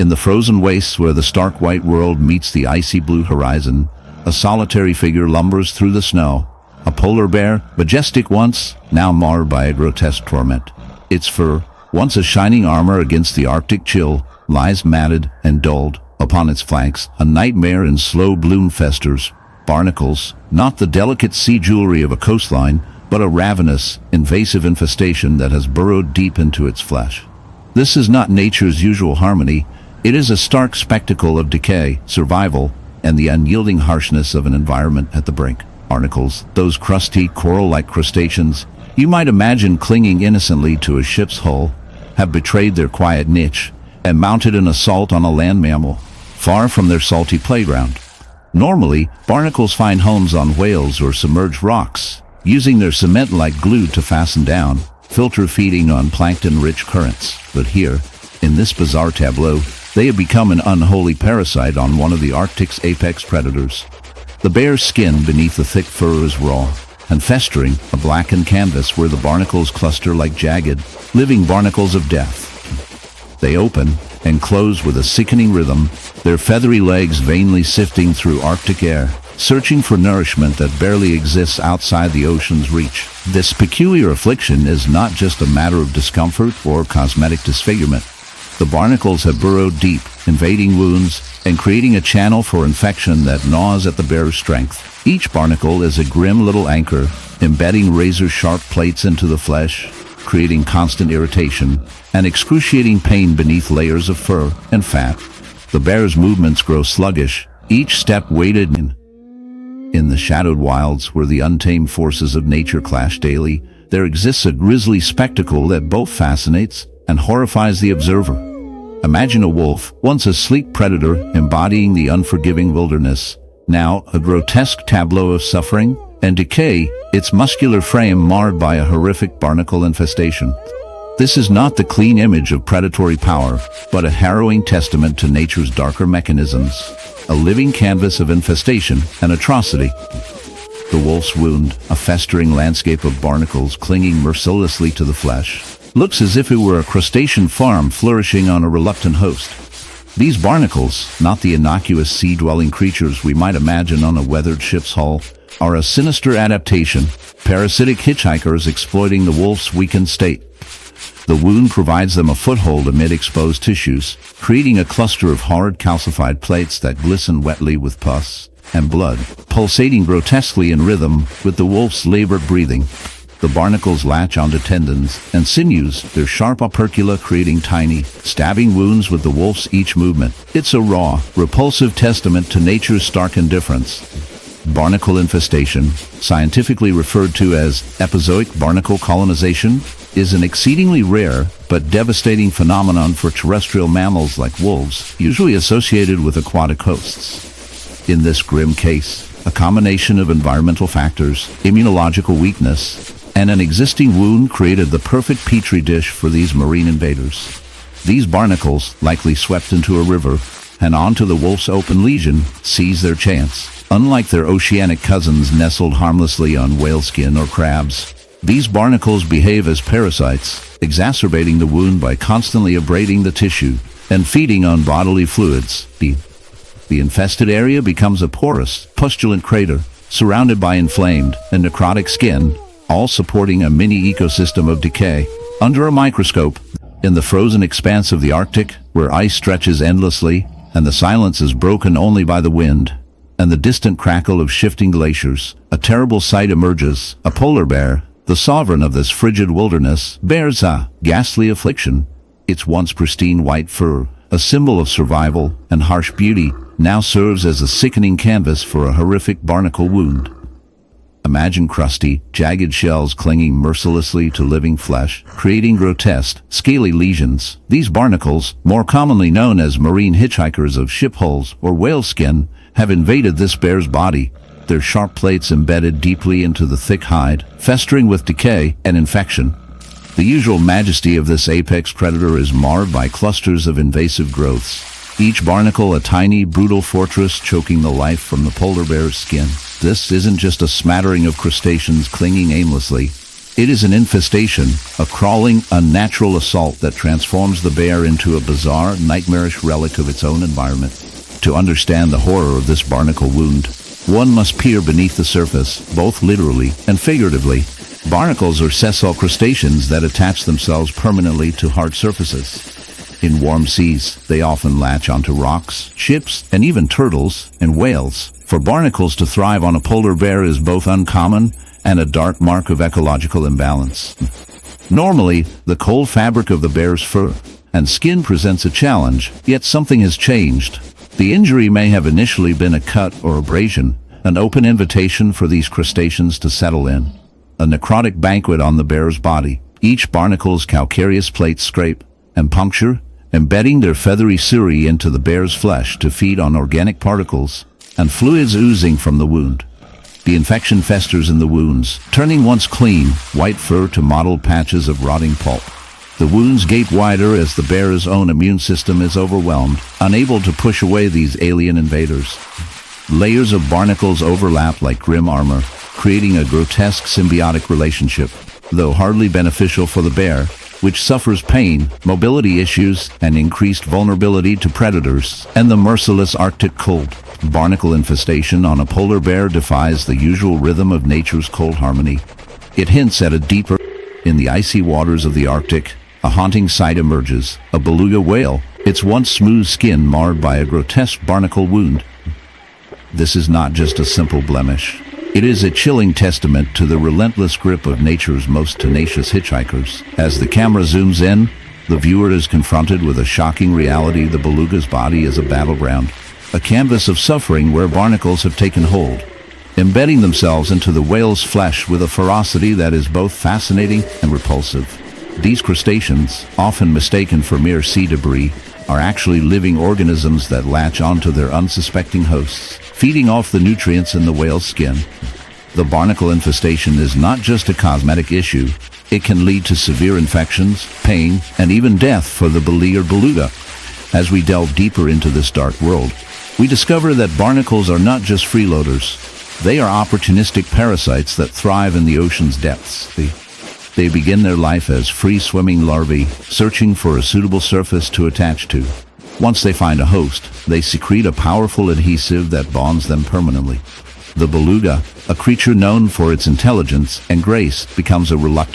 In the frozen wastes where the stark white world meets the icy blue horizon, a solitary figure lumbers through the snow. A polar bear, majestic once, now marred by a grotesque torment. Its fur, once a shining armor against the Arctic chill, lies matted and dulled. Upon its flanks, a nightmare in slow bloom festers. Barnacles, not the delicate sea jewelry of a coastline, but a ravenous, invasive infestation that has burrowed deep into its flesh. This is not nature's usual harmony. It is a stark spectacle of decay, survival, and the unyielding harshness of an environment at the brink. Barnacles, those crusty, coral-like crustaceans you might imagine clinging innocently to a ship's hull, have betrayed their quiet niche and mounted an assault on a land mammal, far from their salty playground. Normally, barnacles find homes on whales or submerged rocks, using their cement-like glue to fasten down, filter feeding on plankton-rich currents. But here, in this bizarre tableau, they have become an unholy parasite on one of the Arctic's apex predators. The bear's skin beneath the thick fur is raw and festering, a blackened canvas where the barnacles cluster like jagged, living barnacles of death. They open and close with a sickening rhythm, their feathery legs vainly sifting through Arctic air, searching for nourishment that barely exists outside the ocean's reach. This peculiar affliction is not just a matter of discomfort or cosmetic disfigurement. The barnacles have burrowed deep, invading wounds and creating a channel for infection that gnaws at the bear's strength. Each barnacle is a grim little anchor, embedding razor-sharp plates into the flesh, creating constant irritation and excruciating pain beneath layers of fur and fat. The bear's movements grow sluggish, each step weighted in. In the shadowed wilds where the untamed forces of nature clash daily, there exists a grisly spectacle that both fascinates and horrifies the observer. Imagine a wolf, once a sleek predator embodying the unforgiving wilderness, now a grotesque tableau of suffering and decay, its muscular frame marred by a horrific barnacle infestation. This is not the clean image of predatory power, but a harrowing testament to nature's darker mechanisms, a living canvas of infestation and atrocity. The wolf's wound, a festering landscape of barnacles clinging mercilessly to the flesh, looks as if it were a crustacean farm flourishing on a reluctant host. These barnacles, not the innocuous sea-dwelling creatures we might imagine on a weathered ship's hull, are a sinister adaptation, parasitic hitchhikers exploiting the wolf's weakened state. The wound provides them a foothold amid exposed tissues, creating a cluster of hard calcified plates that glisten wetly with pus and blood, pulsating grotesquely in rhythm with the wolf's labored breathing. The barnacles latch onto tendons and sinews, their sharp opercula creating tiny, stabbing wounds with the wolf's each movement. It's a raw, repulsive testament to nature's stark indifference. Barnacle infestation, scientifically referred to as epizoic barnacle colonization, is an exceedingly rare but devastating phenomenon for terrestrial mammals like wolves, usually associated with aquatic hosts. In this grim case, a combination of environmental factors, immunological weakness, and an existing wound created the perfect petri dish for these marine invaders. These barnacles, likely swept into a river and onto the wolf's open lesion, seize their chance. Unlike their oceanic cousins nestled harmlessly on whaleskin or crabs, these barnacles behave as parasites, exacerbating the wound by constantly abrading the tissue and feeding on bodily fluids. The infested area becomes a porous, pustulant crater, surrounded by inflamed and necrotic skin, all supporting a mini ecosystem of decay. Under a microscope, in the frozen expanse of the Arctic, where ice stretches endlessly and the silence is broken only by the wind and the distant crackle of shifting glaciers, a terrible sight emerges. A polar bear, the sovereign of this frigid wilderness, bears a ghastly affliction. Its once pristine white fur, a symbol of survival and harsh beauty, now serves as a sickening canvas for a horrific barnacle wound. Imagine crusty, jagged shells clinging mercilessly to living flesh, creating grotesque, scaly lesions. These barnacles, more commonly known as marine hitchhikers of ship hulls or whale skin, have invaded this bear's body, their sharp plates embedded deeply into the thick hide, festering with decay and infection. The usual majesty of this apex predator is marred by clusters of invasive growths, each barnacle a tiny, brutal fortress choking the life from the polar bear's skin. This isn't just a smattering of crustaceans clinging aimlessly. It is an infestation, a crawling, unnatural assault that transforms the bear into a bizarre, nightmarish relic of its own environment. To understand the horror of this barnacle wound, one must peer beneath the surface, both literally and figuratively. Barnacles are sessile crustaceans that attach themselves permanently to hard surfaces. In warm seas, they often latch onto rocks, ships, and even turtles and whales. For barnacles to thrive on a polar bear is both uncommon and a dark mark of ecological imbalance. Normally, the cold fabric of the bear's fur and skin presents a challenge, yet something has changed. The injury may have initially been a cut or abrasion, an open invitation for these crustaceans to settle in. A necrotic banquet on the bear's body. Each barnacle's calcareous plates scrape and puncture, embedding their feathery cirri into the bear's flesh to feed on organic particles and fluids oozing from the wound. The infection festers in the wounds, turning once clean, white fur to mottled patches of rotting pulp. The wounds gape wider as the bear's own immune system is overwhelmed, unable to push away these alien invaders. Layers of barnacles overlap like grim armor, creating a grotesque symbiotic relationship, though hardly beneficial for the bear, which suffers pain, mobility issues, and increased vulnerability to predators and the merciless Arctic cold. Barnacle infestation on a polar bear defies the usual rhythm of nature's cold harmony. It hints at a deeper. In the icy waters of the Arctic, a haunting sight emerges: a beluga whale, its once smooth skin marred by a grotesque barnacle wound. This is not just a simple blemish. It is a chilling testament to the relentless grip of nature's most tenacious hitchhikers. As the camera zooms in, the viewer is confronted with a shocking reality: the beluga's body is a battleground, a canvas of suffering where barnacles have taken hold, embedding themselves into the whale's flesh with a ferocity that is both fascinating and repulsive. These crustaceans, often mistaken for mere sea debris, are actually living organisms that latch onto their unsuspecting hosts, feeding off the nutrients in the whale's skin. The barnacle infestation is not just a cosmetic issue. It can lead to severe infections, pain, and even death for the beleaguered beluga. As we delve deeper into this dark world, we discover that barnacles are not just freeloaders. They are opportunistic parasites that thrive in the ocean's depths. They begin their life as free-swimming larvae, searching for a suitable surface to attach to. Once they find a host, they secrete a powerful adhesive that bonds them permanently. The beluga, a creature known for its intelligence and grace, becomes a reluctant